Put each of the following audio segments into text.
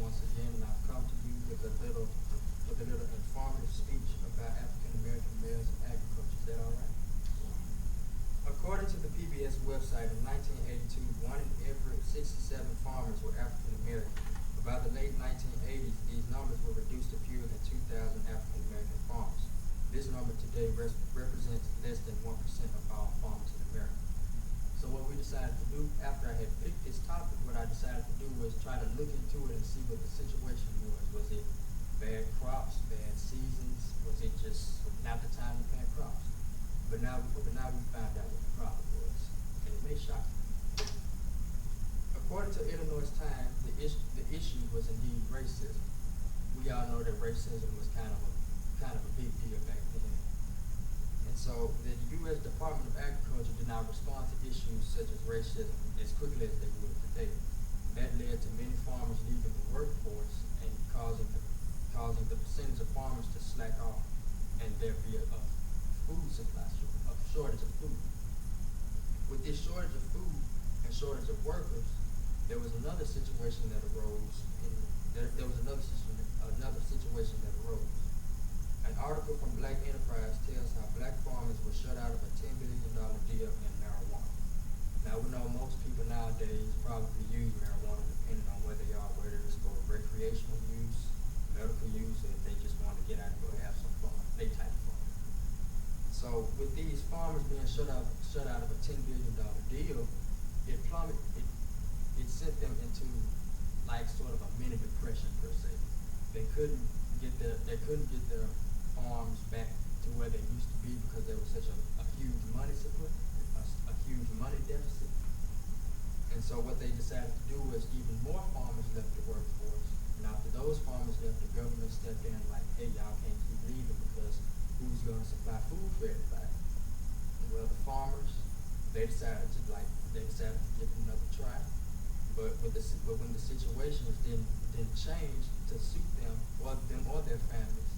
once again, and I've come to you with a little informative speech about African American males in agriculture. Is that all right? According to the PBS website, in 1982, 1 in every 67 farmers were African American. By the late 1980s, these numbers were reduced to fewer than 2,000 African American farmers. This number today represents less than 1% of all farmers in America. So what we decided to do, after I had picked this topic, what I decided to do was try to look into it and see what the situation was. Was it bad crops, bad seasons? Was it just not the time to plant crops? But now we found out what the problem was, and it may shock you. According to Illinois Times, the issue was indeed racism. We all know that racism was kind of a big deal back then. And so the U.S. Department of Agriculture did not respond to issues such as racism as quickly as they would today. That led to many farmers leaving the workforce and causing the percentage of farmers to slack off, and there be a food supply, a shortage of food. With this shortage of food and shortage of workers, there was another situation that arose. Another situation that arose. An article from Black Enterprise tells how black farmers were shut out of a $10 billion deal in marijuana. Now we know most people nowadays probably use marijuana depending on whether it's for recreational use, medical use, or if they just want to get out and go have some fun. They type of fun. So with these farmers being shut out of a $10 billion deal, it sent them into like sort of a mini depression per se. They couldn't get their farms back to where they used to be because there was such a huge money supply, a huge money deficit. And so what they decided to do was even more farmers left the workforce. And after those farmers left, the government stepped in like, hey, y'all can't keep leaving because who's going to supply food for everybody? Well, the farmers, they decided to give it another try. But when the situations didn't change to suit them or their families,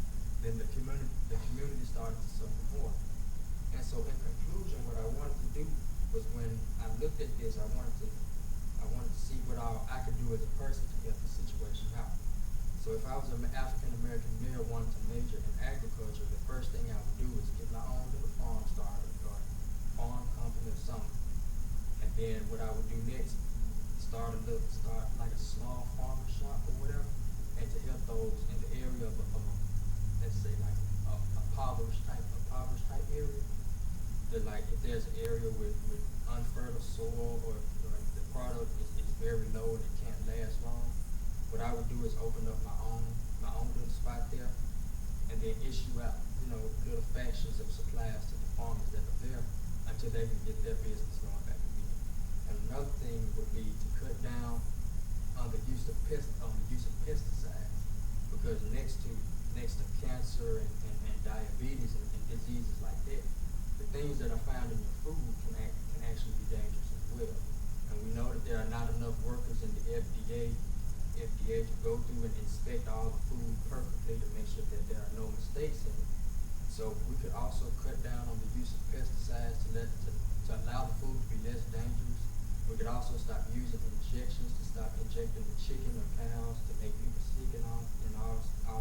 then the community started to suffer more. And so in conclusion, what I wanted to do was, when I looked at this, I wanted to see what I could do as a person to help the situation out. So if I was an African American male wanting to major in agriculture, the first thing I would do is get my own little farm started, or farm company or something. And then what I would do next, start like a small farmer shop or whatever, and to help those in the area of let's say like a impoverished type area. That like if there's an area with unfertile soil, or the product is very low and it can't last long, what I would do is open up my own little spot there, and then issue out little factions of supplies to the farmers that are there until they can get their business going back again. And another thing would be to cut down on the use of pesticides, because next to cancer and diabetes and diseases like that, the things that are found in your food can actually be dangerous as well. And we know that there are not enough workers in the FDA to go through and inspect all the food perfectly to make sure that there are no mistakes in it. So we could also cut down on the use of pesticides to allow the food to be less dangerous. We could also stop using injections, to stop injecting the chicken or cows to make people sick and all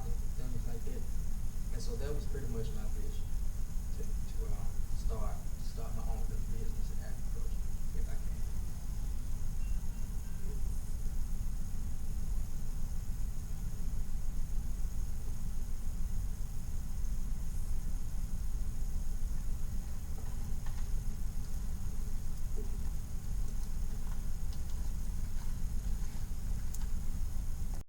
different things like that. And so that was pretty much my vision, to start my own